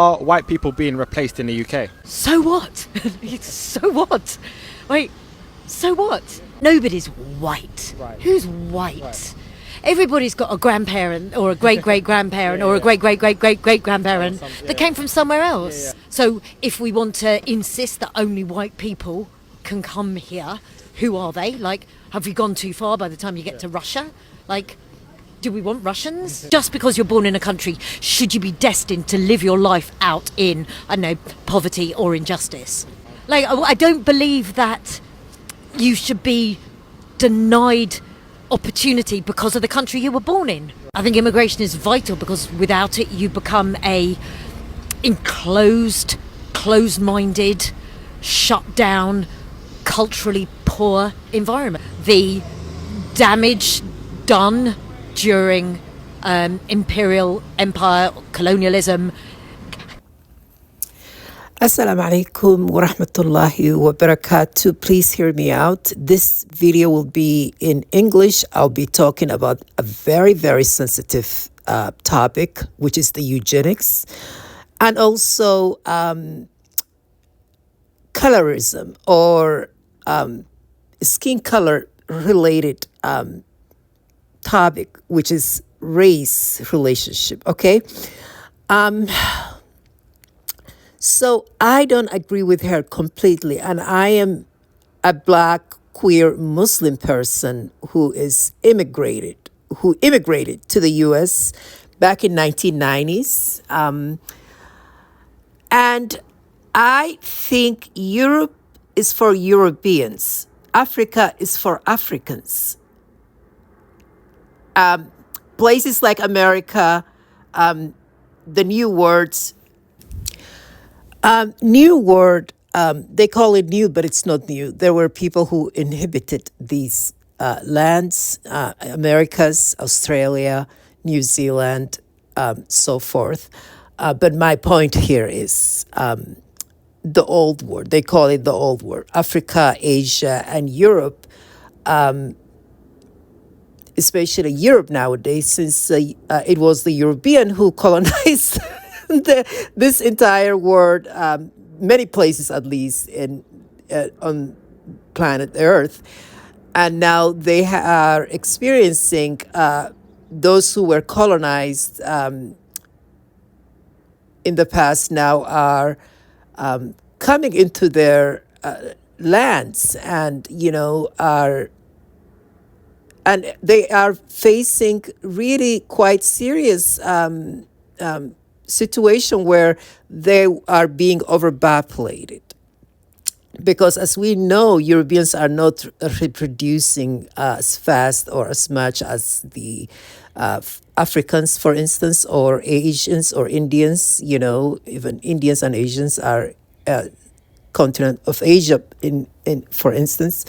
Are white people being replaced in the UK? So what? So what? Wait, so what? Nobody's white. Right. Who's white? Right. Everybody's got a grandparent or a great great grandparent or a great great great great great grandparent that came from somewhere else. So if we want to insist that only white people can come here, who are they? Like, have we gone too far by the time you get to Russia? Like, do we want Russians? Just because you're born in a country, should you be destined to live your life out in, I don't know, poverty or injustice? Like, I don't believe that you should be denied opportunity because of the country you were born in. I think immigration is vital because without it, you become a enclosed, closed-minded, shut down, culturally poor environment. The damage done during imperial empire colonialism. Assalamu alaikum wa rahmatullahi wa barakatuh. Please hear me out. This video will be in English. I'll be talking about a very, very sensitive topic, which is the eugenics, and also colorism or skin color related topic, which is race relationship. Okay. So I don't agree with her completely, and I am a black queer Muslim person who immigrated to the U.S. back in 1990s, and I think Europe is for Europeans, Africa is for Africans. Places like America, the new words. New word, they call it new, but it's not new. There were people who inhabited these lands, Americas, Australia, New Zealand, so forth. But my point here is the old world. They call it the old world. Africa, Asia, and Europe, especially Europe nowadays, since it was the European who colonized this entire world, many places at least on planet Earth, and now they are experiencing those who were colonized in the past now are coming into their lands, and they are facing really quite serious situation where they are being overpopulated, because as we know, Europeans are not reproducing as fast or as much as the Africans, for instance, or Asians or Indians. Even Indians and Asians are continent of Asia in for instance.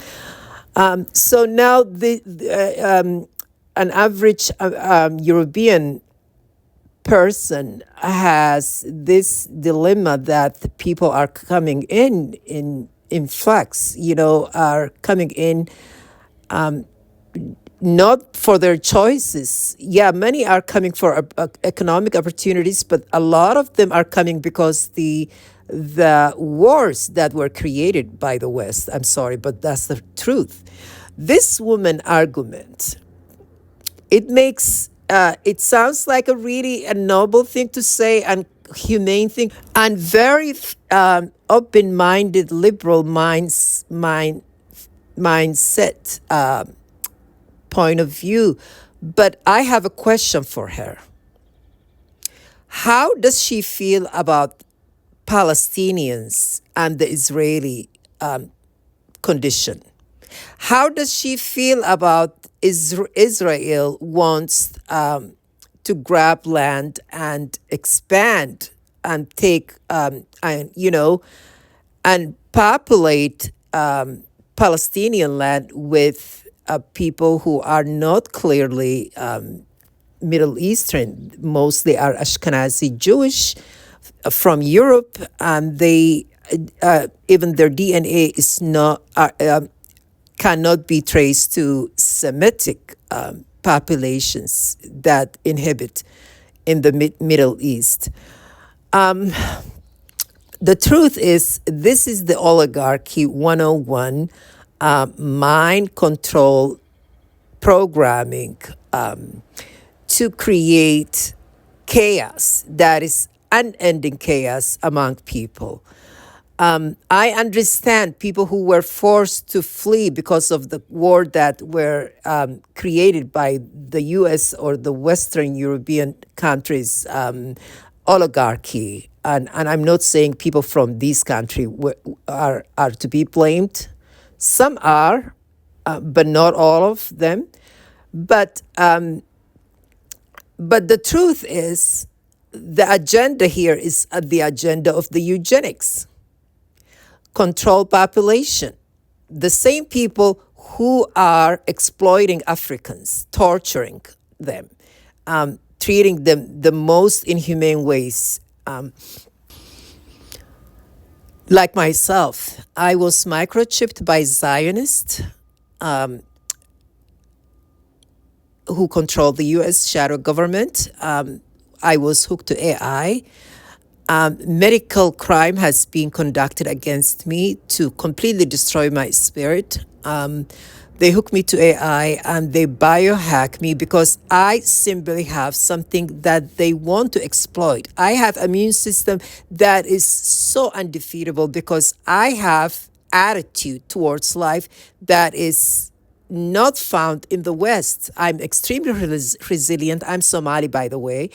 So now an average European person has this dilemma that people are coming in flux, are coming in not for their choices. Yeah, many are coming for economic opportunities, but a lot of them are coming because the wars that were created by the West. I'm sorry, but that's the truth. This woman argument, it sounds like a noble thing to say and humane thing and very open-minded liberal mindset point of view. But I have a question for her. How does she feel about Palestinians and the Israeli condition? How does she feel about Israel wants to grab land and expand and take and populate Palestinian land with people who are not clearly Middle Eastern, mostly are Ashkenazi Jewish from Europe, and they even their DNA is not cannot be traced to Semitic populations that inhabit in the Middle East. The truth is, this is the oligarchy 101, mind control programming, to create chaos that is unending chaos among people. I understand people who were forced to flee because of the war that were created by the U.S. or the Western European countries' oligarchy. And I'm not saying people from these countries are to be blamed. Some are, but not all of them. But but the truth is, the agenda here is the agenda of the eugenics, control population. The same people who are exploiting Africans, torturing them, treating them the most inhumane ways. Like myself, I was microchipped by Zionists who control the U.S. shadow government. I was hooked to AI. Medical crime has been conducted against me to completely destroy my spirit. They hook me to AI and they biohack me because I simply have something that they want to exploit. I have an immune system that is so undefeatable because I have attitude towards life that is not found in the West. I'm extremely resilient. I'm Somali, by the way.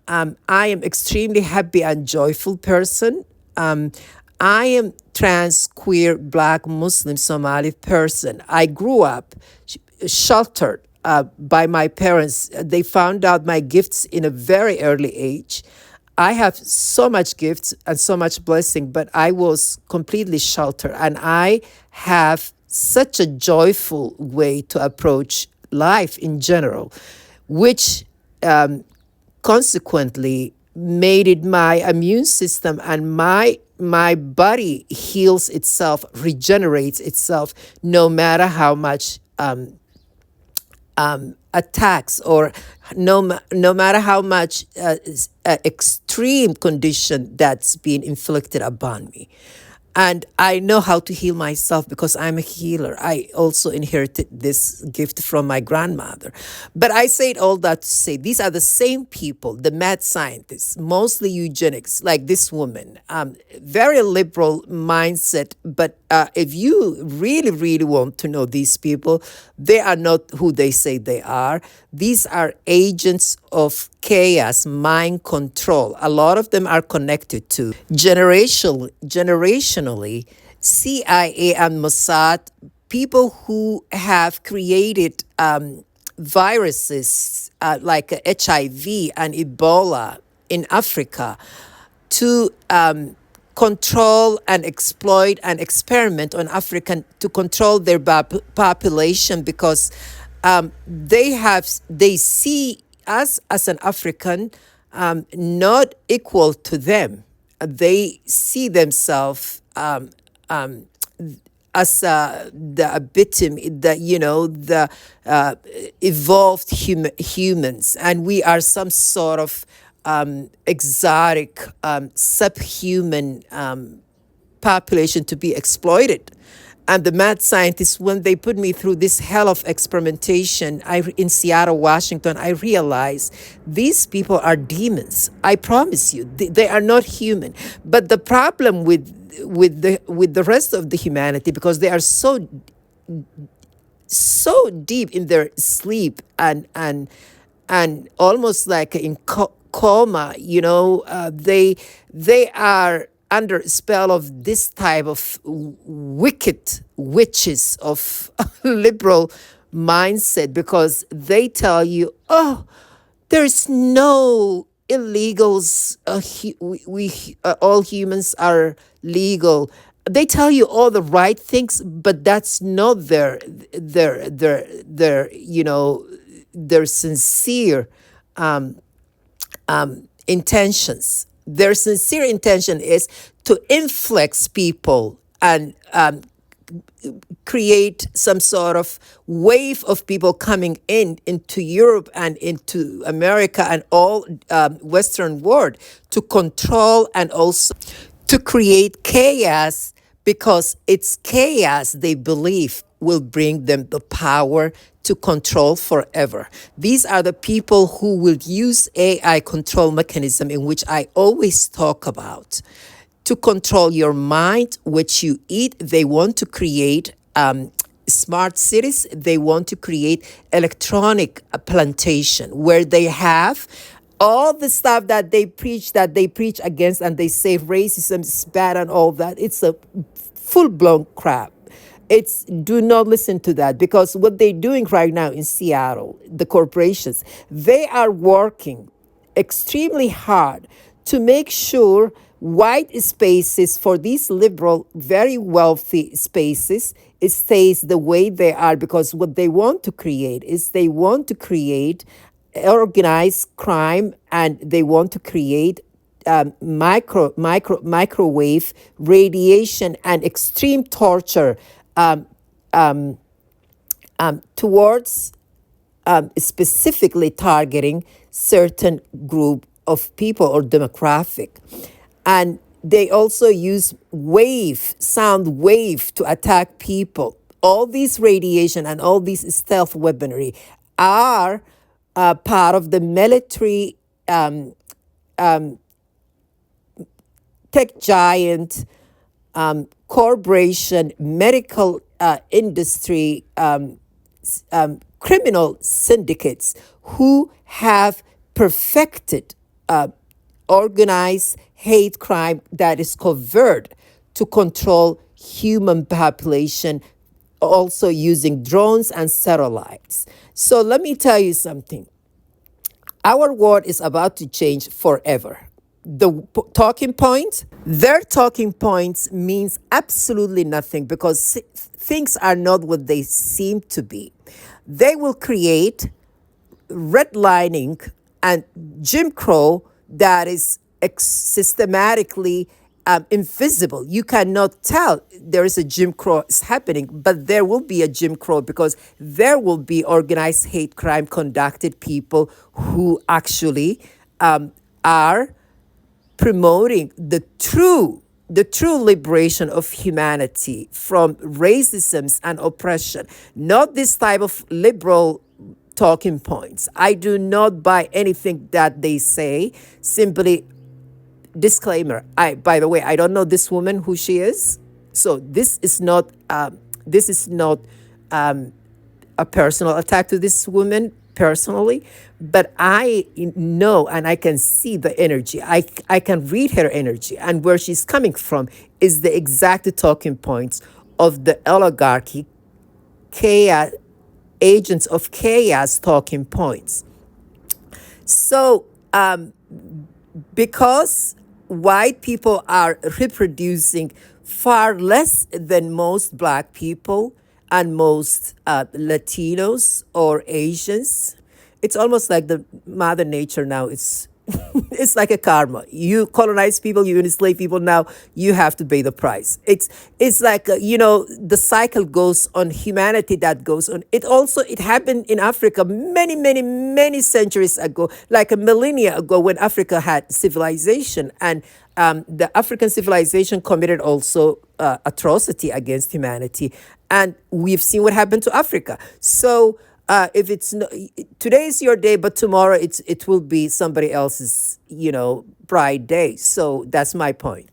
I am extremely happy and joyful person. I am trans, queer, black, Muslim, Somali person. I grew up sheltered by my parents. They found out my gifts in a very early age. I have so much gifts and so much blessing, but I was completely sheltered. And I have such a joyful way to approach life in general, which consequently made it my immune system and my body heals itself, regenerates itself, no matter how much attacks or no matter how much extreme condition that's been inflicted upon me. And I know how to heal myself because I'm a healer. I also inherited this gift from my grandmother. But I say all that to say these are the same people, the mad scientists, mostly eugenics, like this woman, very liberal mindset. But if you really, really want to know these people, they are not who they say they are. These are agents of chaos, mind control. A lot of them are connected to generationally, CIA and Mossad, people who have created viruses like HIV and Ebola in Africa to control and exploit and experiment on African to control their population because they see us as an African not equal to them. They see themselves as the epitome, the evolved humans, and we are some sort of exotic, subhuman population to be exploited. And the mad scientists, when they put me through this hell of experimentation in Seattle, Washington, I realized these people are demons. I promise you, they are not human. But the problem with the rest of the humanity, because they are so deep in their sleep and almost like in coma, they are under spell of this type of wicked witches of liberal mindset, because they tell you, oh, there's no illegals. All humans are legal. They tell you all the right things, but that's not their sincere intentions. Their sincere intention is to influx people and create some sort of wave of people coming into Europe and into America and all Western world to control and also to create chaos, because it's chaos they believe will bring them the power to control forever. These are the people who will use AI control mechanism, in which I always talk about, to control your mind, what you eat. They want to create smart cities. They want to create electronic plantation where they have all the stuff that they preach against, and they say racism is bad and all that. It's a full blown crap. It's do not listen to that, because what they're doing right now in Seattle, the corporations, they are working extremely hard to make sure white spaces for these liberal, very wealthy spaces, it stays the way they are, because what they want to create is they want to create organized crime, and they want to create microwave radiation and extreme torture towards specifically targeting certain group of people or demographic. And they also use sound wave to attack people. All these radiation and all these stealth weaponry are part of the military tech giant, corporation, medical industry, criminal syndicates who have perfected organized hate crime that is covert to control human population, also using drones and satellites. So let me tell you something. Our world is about to change forever. Their talking points means absolutely nothing, because things are not what they seem to be. They will create redlining and Jim Crow that is systematically invisible. You cannot tell there is a Jim Crow is happening, but there will be a Jim Crow, because there will be organized hate crime conducted people who actually are promoting the true liberation of humanity from racism and oppression, not this type of liberal talking points. I do not buy anything that they say. Simply disclaimer. By the way, I don't know this woman who she is. So this is not a personal attack to this woman personally, but I know and I can see the energy. I can read her energy, and where she's coming from is the exact talking points of the oligarchy, chaos, agents of chaos talking points. So because white people are reproducing far less than most black people and most Latinos or Asians, it's almost like the mother nature now is it's like a karma. You colonize people, you enslave people, now you have to pay the price. It's like the cycle goes on, humanity that goes on. It happened in Africa many centuries ago, like a millennia ago, when Africa had civilization, and the African civilization committed also atrocity against humanity, and we've seen what happened to Africa. So if it's today is your day, but tomorrow it will be somebody else's bright day. So that's my point.